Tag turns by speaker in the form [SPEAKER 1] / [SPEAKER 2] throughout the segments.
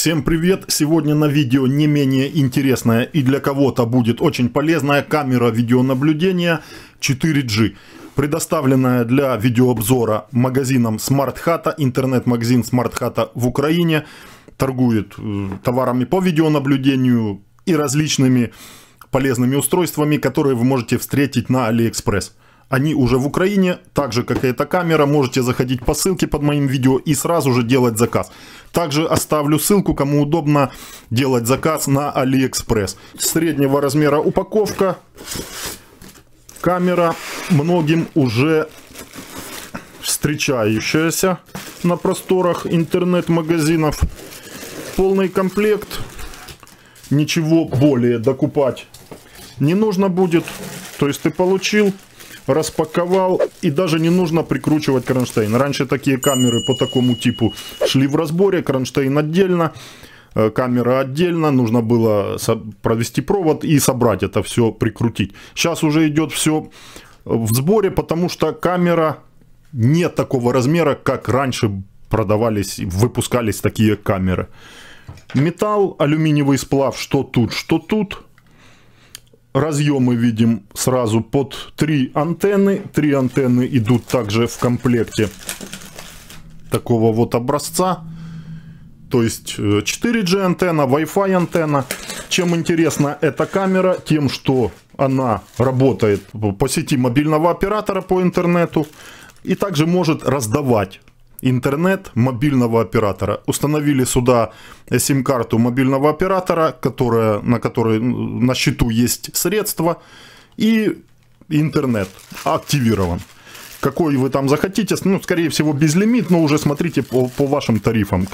[SPEAKER 1] Всем привет! Сегодня на видео не менее интересная и для кого-то будет очень полезная камера видеонаблюдения 4G, предоставленная для видеообзора магазином Smart Hata, интернет-магазин Smart Hata в Украине, торгует товарами по видеонаблюдению и различными полезными устройствами, которые вы можете встретить на AliExpress. Они уже в Украине, так же как и эта камера, можете заходить по ссылке под моим видео и сразу же делать заказ. Также оставлю ссылку, кому удобно делать заказ на AliExpress. Среднего размера упаковка. Камера многим уже встречающаяся на просторах интернет-магазинов. Полный комплект. Ничего более докупать не нужно будет. То есть ты получил, распаковал, и даже не нужно прикручивать кронштейн. Раньше такие камеры по такому типу шли в разборе, кронштейн отдельно, камера отдельно, нужно было провести провод и собрать это все, прикрутить. Сейчас уже идет все в сборе, потому что камера не такого размера, как раньше продавались, выпускались такие камеры. Металл, алюминиевый сплав, что тут, что тут. Разъемы видим сразу под 3 антенны. 3 антенны идут также в комплекте такого вот образца. То есть 4G антенна, Wi-Fi антенна. Чем интересна эта камера? Тем, что она работает по сети мобильного оператора по интернету. И также может раздавать интернет мобильного оператора. Установили сюда сим-карту мобильного оператора, на которой на счету есть средства, и интернет активирован. Какой вы там захотите, ну, скорее всего, безлимит, но уже смотрите по вашим тарифам,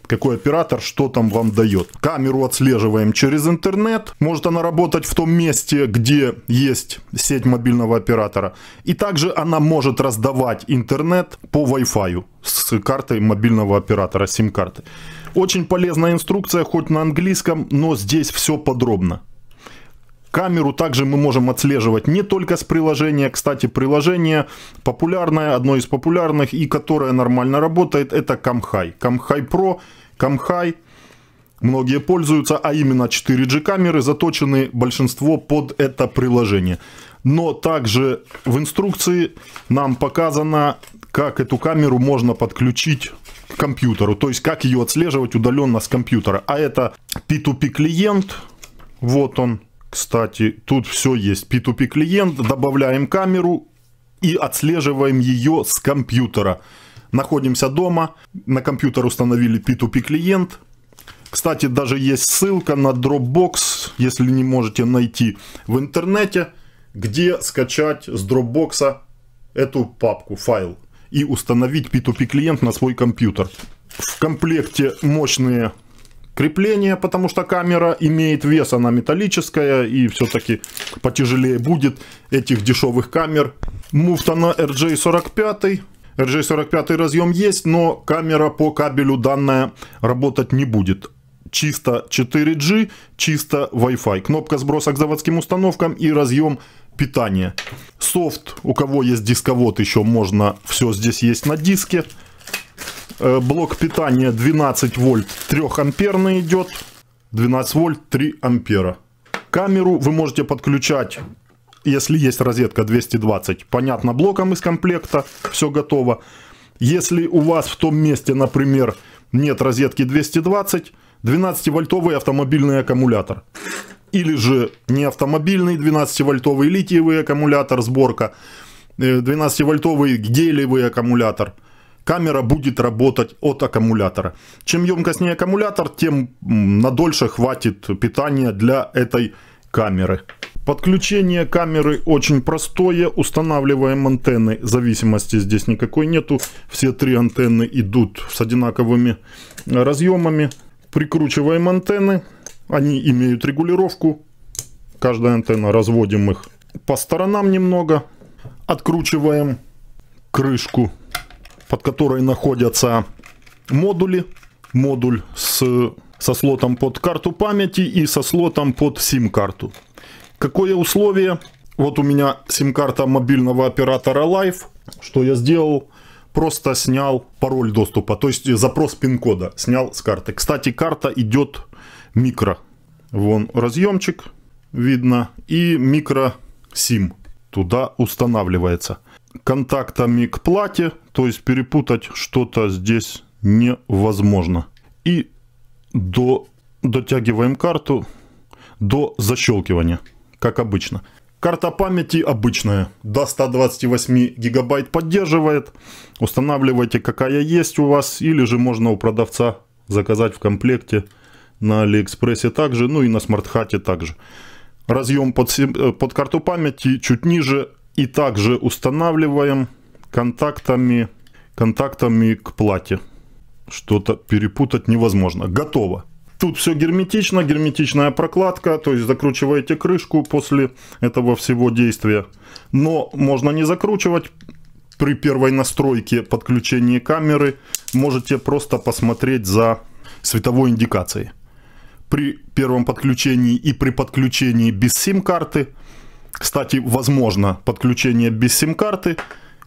[SPEAKER 1] какой оператор, что там вам дает. Камеру отслеживаем через интернет. Может она работать в том месте, где есть сеть мобильного оператора. И также она может раздавать интернет по Wi-Fi с картой мобильного оператора, сим-карты. Очень полезная инструкция, хоть на английском, но здесь все подробно. Камеру также мы можем отслеживать не только с приложения. Кстати, приложение популярное, одно из популярных и которое нормально работает, это Camhai. Camhai Pro, Camhai. Многие пользуются, а именно 4G камеры заточены большинство под это приложение. Но также в инструкции нам показано, как эту камеру можно подключить к компьютеру. То есть, как ее отслеживать удаленно с компьютера. А это P2P клиент. Вот он. Кстати, тут все есть. P2P клиент, добавляем камеру и отслеживаем ее с компьютера. Находимся дома, на компьютер установили P2P клиент. Кстати, даже есть ссылка на Dropbox, если не можете найти в интернете, где скачать с Dropbox эту папку, файл, и установить P2P клиент на свой компьютер. В комплекте мощные крепление, потому что камера имеет вес, она металлическая и все-таки потяжелее будет этих дешевых камер. Муфта на RJ45. RJ45 разъем есть, но камера по кабелю данная работать не будет. Чисто 4G, чисто Wi-Fi. Кнопка сброса к заводским установкам и разъем питания. Софт, у кого есть дисковод, еще можно, все здесь есть на диске. Блок питания 12 вольт 3 амперный идет, 12 вольт 3 ампера. Камеру вы можете подключать, если есть розетка 220, понятно, блоком из комплекта, все готово. Если у вас в том месте, например, нет розетки 220, 12-вольтовый автомобильный аккумулятор. Или же не автомобильный 12-вольтовый литиевый аккумулятор, сборка, 12-вольтовый гелиевый аккумулятор. Камера будет работать от аккумулятора. Чем емкостнее аккумулятор, тем надольше хватит питания для этой камеры. Подключение камеры очень простое. Устанавливаем антенны. Зависимости здесь никакой нету. Все 3 антенны идут с одинаковыми разъемами. Прикручиваем антенны. Они имеют регулировку. Каждая антенна, разводим их по сторонам немного. Откручиваем крышку, под которой находятся модули. Модуль со слотом под карту памяти и со слотом под сим-карту. Какое условие? Вот у меня сим-карта мобильного оператора Life. Что я сделал? просто снял пароль доступа, то есть запрос пин-кода снял с карты. Кстати, карта идет микро. Вон разъемчик видно и микро сим туда устанавливается. Контактами к плате, то есть перепутать что-то здесь невозможно. И дотягиваем карту до защелкивания, как обычно. Карта памяти обычная, до 128 гигабайт поддерживает. Устанавливайте, какая есть у вас, или же можно у продавца заказать в комплекте на Алиэкспрессе также, ну и на SmartHat также. Разъем под карту памяти чуть ниже, и также устанавливаем контактами к плате. Что-то перепутать невозможно. Готово. Тут все герметично, герметичная прокладка, то есть закручиваете крышку после этого всего действия. Но можно не закручивать. При первой настройке подключения камеры можете просто посмотреть за световой индикацией. При первом подключении и при подключении без сим-карты, кстати, возможно подключение без сим-карты,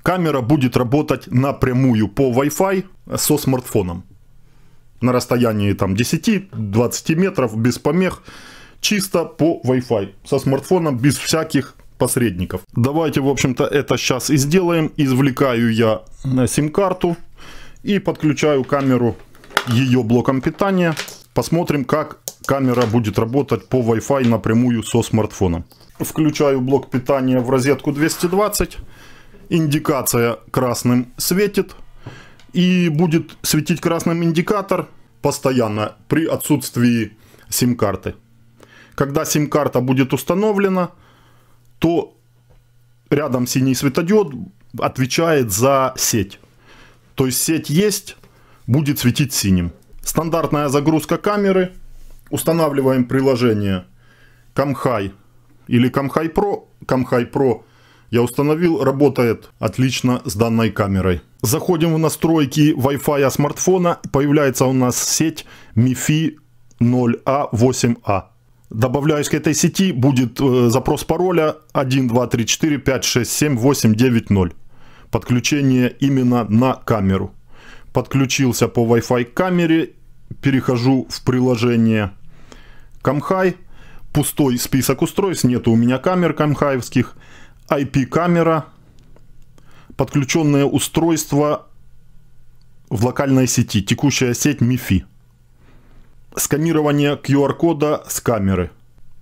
[SPEAKER 1] камера будет работать напрямую по Wi-Fi со смартфоном. На расстоянии там 10-20 метров, без помех, чисто по Wi-Fi, со смартфоном, без всяких посредников. Давайте, в общем-то, это сейчас и сделаем. Извлекаю я сим-карту и подключаю камеру ее блоком питания. Посмотрим, как камера будет работать по Wi-Fi напрямую со смартфоном. Включаю блок питания в розетку 220. Индикация красным светит. И будет светить красным индикатор постоянно при отсутствии сим-карты. Когда сим-карта будет установлена, то рядом синий светодиод отвечает за сеть. То есть сеть есть, будет светить синим. Стандартная загрузка камеры. Устанавливаем приложение CamHi или CamHi Pro. CamHi Pro я установил, работает отлично с данной камерой. Заходим в настройки Wi-Fi смартфона. Появляется у нас сеть MiFi 0A8A. Добавляюсь к этой сети, будет запрос пароля 1, 2, 3, 4, 5, 6, 7, 8, 9, 0. Подключение именно на камеру. Подключился по Wi-Fi к камере. Перехожу в приложение CamHi. Пустой список устройств, нету у меня камер камхаевских. IP-камера. Подключенное устройство в локальной сети. Текущая сеть MiFi. Сканирование QR-кода с камеры.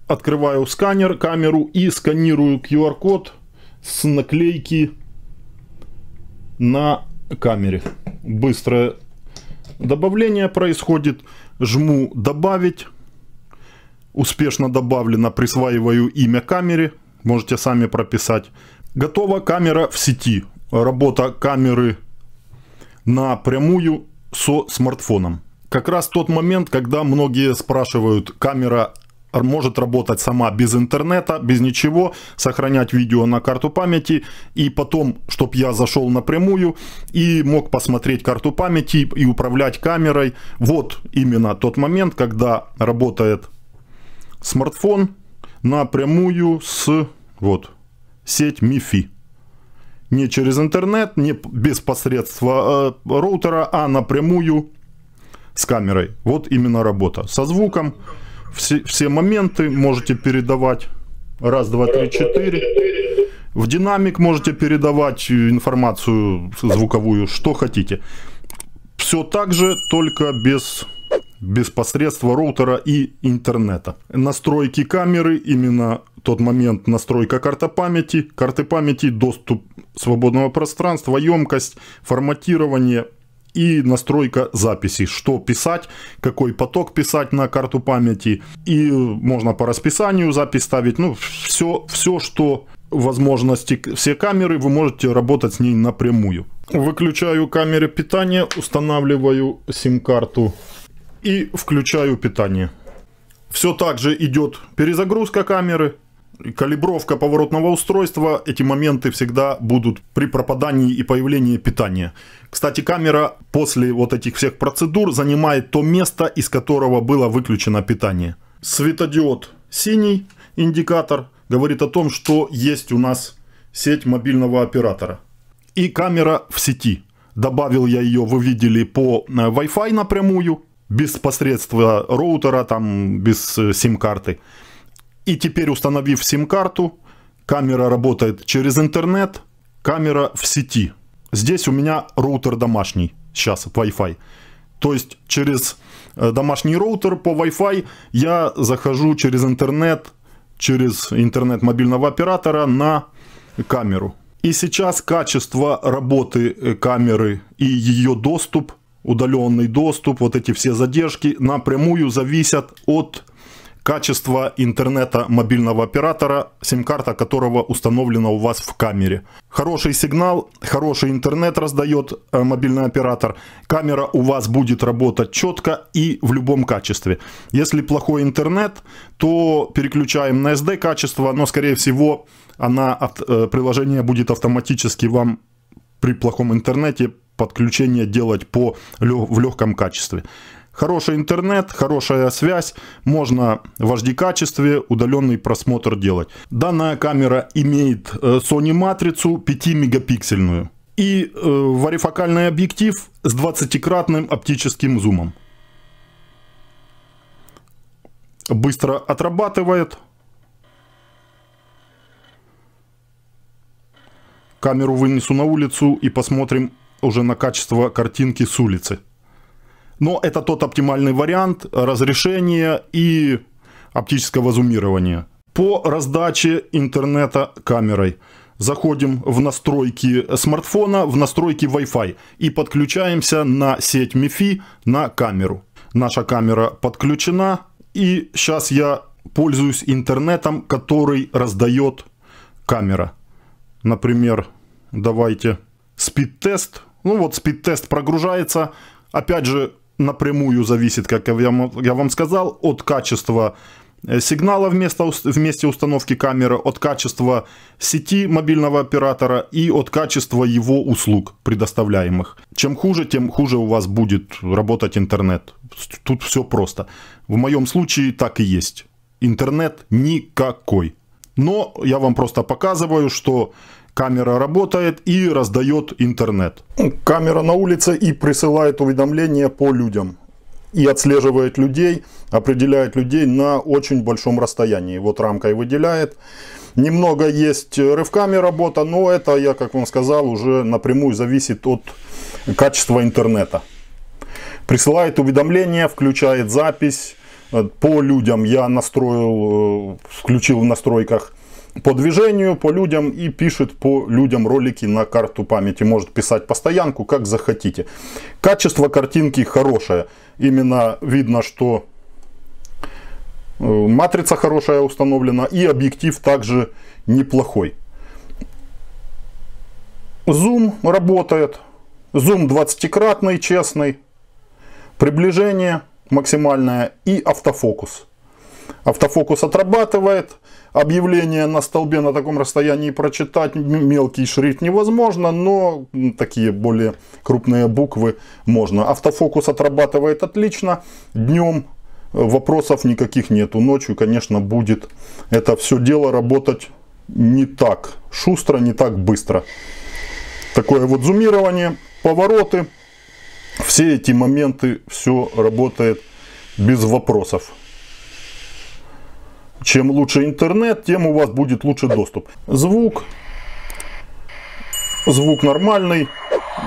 [SPEAKER 1] Открываю камеру и сканирую QR-код с наклейки на камере. Быстрое добавление происходит. Жму «Добавить». Успешно добавлено. Присваиваю имя камере. Можете сами прописать. Готова камера в сети. Работа камеры напрямую со смартфоном. Как раз тот момент, когда многие спрашивают, камера может работать сама без интернета, без ничего, сохранять видео на карту памяти, и потом, чтобы я зашел напрямую и мог посмотреть карту памяти и управлять камерой. Вот именно тот момент, когда работает смартфон напрямую с сеть MiFi. Не через интернет, не без посредства роутера, а напрямую с камерой. Вот именно работа. Со звуком. Все моменты можете передавать. Раз, два, три, четыре. В динамик можете передавать информацию звуковую, что хотите. Все так же, только без посредства роутера и интернета. Настройки камеры, именно тот момент, настройка карты памяти, доступ свободного пространства, емкость, форматирование и настройка записи. Что писать, какой поток писать на карту памяти. И можно по расписанию запись ставить. Ну, все, что возможности, все камеры, вы можете работать с ней напрямую. Выключаю камеры питания, устанавливаю сим-карту и включаю питание. Все так же идет перезагрузка камеры, калибровка поворотного устройства. Эти моменты всегда будут при пропадании и появлении питания. Кстати, камера после вот этих всех процедур занимает то место, из которого было выключено питание. Светодиод синий, индикатор, говорит о том, что есть у нас сеть мобильного оператора. И камера в сети. Добавил я ее, вы видели, по Wi-Fi напрямую, без посредства роутера, там, без сим-карты. И теперь, установив сим-карту, камера работает через интернет, камера в сети. Здесь у меня роутер домашний, сейчас Wi-Fi. То есть через домашний роутер по Wi-Fi я захожу через интернет мобильного оператора на камеру. И сейчас качество работы камеры и ее доступ, удаленный доступ, вот эти все задержки напрямую зависят от качества интернета мобильного оператора, сим-карта которого установлена у вас в камере. Хороший сигнал, хороший интернет раздает мобильный оператор, камера у вас будет работать четко и в любом качестве. Если плохой интернет, то переключаем на SD качество, но скорее всего приложение будет автоматически вам при плохом интернете подключение делать в легком качестве. Хороший интернет, хорошая связь, можно в HD качестве удаленный просмотр делать. Данная камера имеет Sony матрицу 5-мегапиксельную и варифокальный объектив с 20-кратным оптическим зумом. Быстро отрабатывает. Камеру вынесу на улицу и посмотрим уже на качество картинки с улицы. Но это тот оптимальный вариант разрешения и оптического зумирования. По раздаче интернета камерой заходим в настройки смартфона, в настройки Wi-Fi и подключаемся на сеть MiFi на камеру. Наша камера подключена, и сейчас я пользуюсь интернетом, который раздает камера. Например, давайте спид-тест. Ну вот спид-тест прогружается. Опять же, напрямую зависит, как я вам сказал, от качества сигнала в месте установки камеры, от качества сети мобильного оператора и от качества его услуг предоставляемых. Чем хуже, тем хуже у вас будет работать интернет. Тут все просто. В моем случае так и есть. Интернет никакой. Но я вам просто показываю, что камера работает и раздает интернет. Камера на улице и присылает уведомления по людям. И отслеживает людей, определяет людей на очень большом расстоянии. Вот рамкой выделяет. Немного есть рывками работа, но это, я как вам сказал, уже напрямую зависит от качества интернета. Присылает уведомления, включает запись. По людям я включил в настройках по движению, по людям, и пишет по людям ролики на карту памяти. Может писать постоянку, как захотите. Качество картинки хорошее. Именно видно, что матрица хорошая установлена, и объектив также неплохой. Зум работает. Зум 20-кратный, честный. Приближение максимальное и автофокус. Автофокус отрабатывает. Объявление на столбе на таком расстоянии прочитать, мелкий шрифт невозможно, но такие более крупные буквы можно. Автофокус отрабатывает отлично. Днем вопросов никаких нету. Ночью, конечно, будет это все дело работать не так шустро, не так быстро. Такое вот зумирование, повороты. Все эти моменты, все работает без вопросов. Чем лучше интернет, тем у вас будет лучше доступ. Звук нормальный,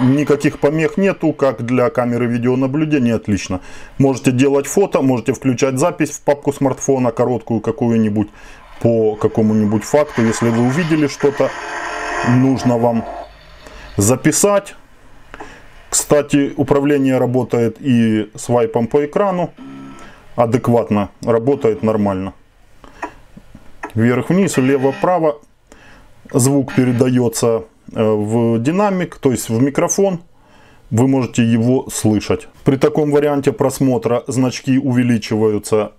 [SPEAKER 1] никаких помех нету, как для камеры видеонаблюдения, отлично. Можете делать фото, можете включать запись в папку смартфона, короткую какую-нибудь, по какому-нибудь факту. Если вы увидели что-то, нужно вам записать. Кстати, управление работает и свайпом по экрану, адекватно, работает нормально. Вверх-вниз, влево-вправо. Звук передается в динамик, то есть в микрофон. Вы можете его слышать. При таком варианте просмотра значки увеличиваются.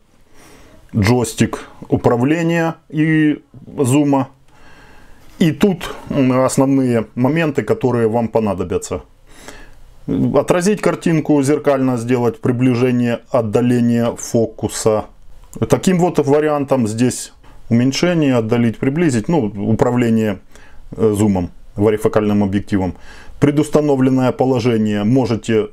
[SPEAKER 1] Джойстик управления и зума. И тут основные моменты, которые вам понадобятся. Отразить картинку, зеркально сделать приближение, отдаление фокуса. Таким вот вариантом здесь уменьшение, отдалить, приблизить, ну, управление зумом, варифокальным объективом. Предустановленное положение можете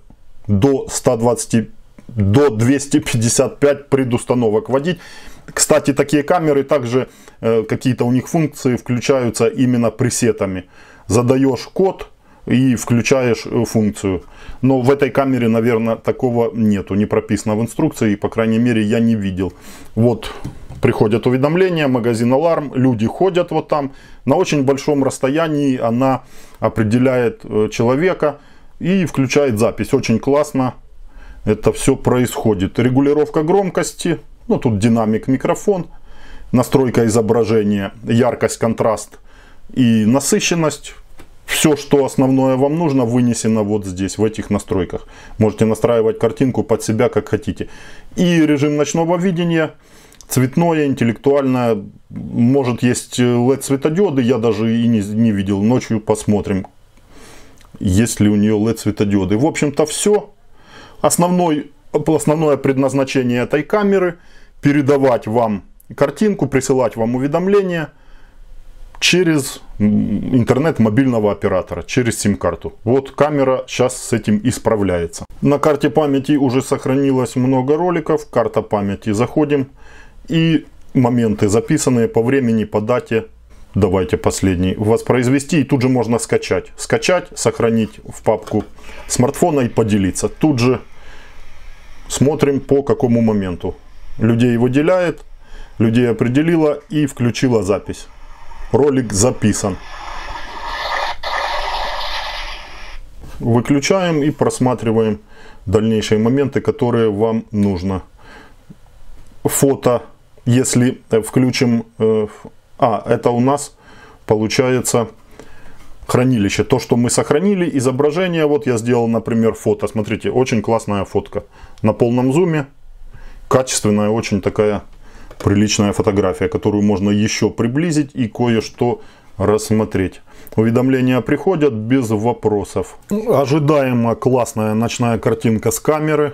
[SPEAKER 1] до 120, до 255 предустановок вводить. Кстати, такие камеры также, какие-то у них функции включаются именно пресетами. Задаешь код и включаешь функцию. Но в этой камере, наверное, такого нету, не прописано в инструкции, и, по крайней мере, я не видел. Вот приходят уведомления, магазин Alarm, люди ходят вот там. На очень большом расстоянии она определяет человека и включает запись. Очень классно это все происходит. Регулировка громкости, ну тут динамик, микрофон, настройка изображения, яркость, контраст и насыщенность. Все, что основное вам нужно, вынесено вот здесь, в этих настройках. Можете настраивать картинку под себя, как хотите. И режим ночного видения, цветное, интеллектуальное. Может, есть LED светодиоды, я даже и не видел. Ночью посмотрим, есть ли у нее LED светодиоды. В общем-то, все. Основное предназначение этой камеры — передавать вам картинку, присылать вам уведомления через интернет мобильного оператора, через сим-карту. Вот камера сейчас с этим исправляется. На карте памяти уже сохранилось много роликов. Карта памяти. Заходим. И моменты записанные по времени, по дате. Давайте последний. Воспроизвести. И тут же можно скачать. Скачать, сохранить в папку смартфона и поделиться. Тут же смотрим, по какому моменту. Людей выделяет. Людей определила и включила запись. Ролик записан. Выключаем и просматриваем дальнейшие моменты, которые вам нужно. Фото, если включим... это у нас получается хранилище. То, что мы сохранили, изображение. Вот я сделал, например, фото. Смотрите, очень классная фотка. На полном зуме. Качественная, очень такая... приличная фотография, которую можно еще приблизить и кое-что рассмотреть. Уведомления приходят без вопросов. Ожидаемо классная ночная картинка с камеры.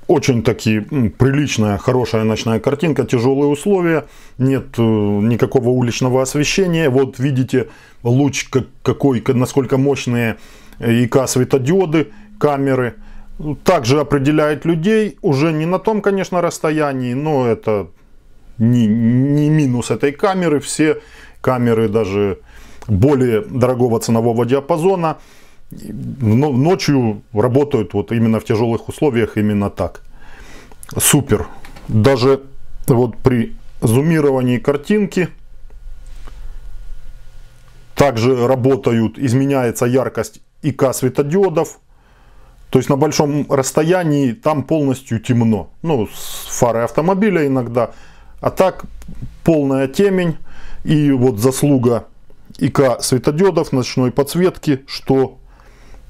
[SPEAKER 1] Очень таки приличная, хорошая ночная картинка. Тяжелые условия. Нет никакого уличного освещения. Вот видите луч, какой, насколько мощные ИК светодиоды камеры. Также определяет людей. Уже не на том, конечно, расстоянии, но это... Не минус этой камеры. Все камеры даже более дорогого ценового диапазона ночью работают вот именно в тяжелых условиях, именно так. Супер. Даже вот при зумировании картинки также работают, изменяется яркость ИК светодиодов. То есть на большом расстоянии там полностью темно. Ну, с фары автомобиля иногда. А так полная темень. И вот заслуга ИК светодиодов, ночной подсветки, что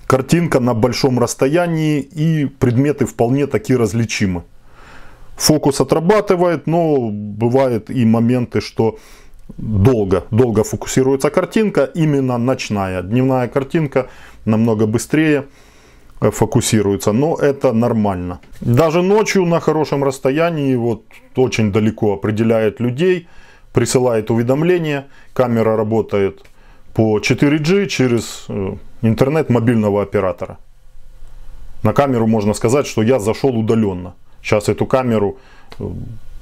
[SPEAKER 1] картинка на большом расстоянии и предметы вполне таки различимы. Фокус отрабатывает, но бывают и моменты, что долго фокусируется картинка, именно ночная. Дневная картинка намного быстрее фокусируется, но это нормально. Даже ночью на хорошем расстоянии, вот очень далеко определяет людей, присылает уведомления. Камера работает по 4G через интернет мобильного оператора. На камеру можно сказать, что я зашел удаленно. Сейчас эту камеру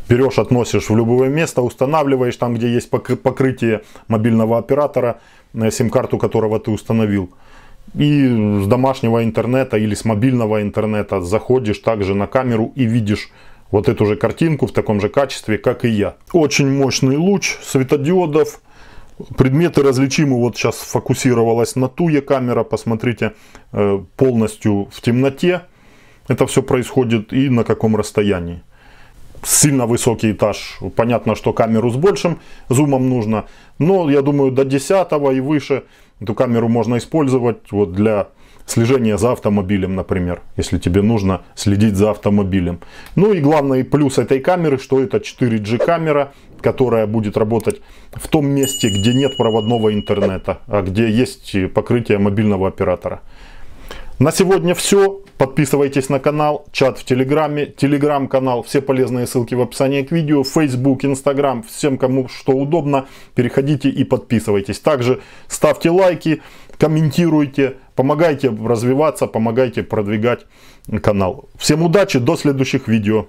[SPEAKER 1] берешь, относишь в любое место, устанавливаешь там, где есть покрытие мобильного оператора, сим-карту которого ты установил. И с домашнего интернета или с мобильного интернета заходишь также на камеру и видишь вот эту же картинку в таком же качестве, как и я. Очень мощный луч светодиодов. Предметы различимы. Вот сейчас фокусировалась на туе камера. Посмотрите, полностью в темноте это все происходит и на каком расстоянии. Сильно высокий этаж. Понятно, что камеру с большим зумом нужно. Но я думаю, до 10 и выше эту камеру можно использовать вот для слежения за автомобилем, например. Если тебе нужно следить за автомобилем. Ну и главный плюс этой камеры, что это 4G камера, которая будет работать в том месте, где нет проводного интернета, а где есть покрытие мобильного оператора. На сегодня все. Подписывайтесь на канал, чат в Телеграме, Телеграм-канал, все полезные ссылки в описании к видео, Facebook, Instagram, всем кому что удобно, переходите и подписывайтесь. Также ставьте лайки, комментируйте, Помогайте развиваться, помогайте продвигать канал. Всем удачи, до следующих видео.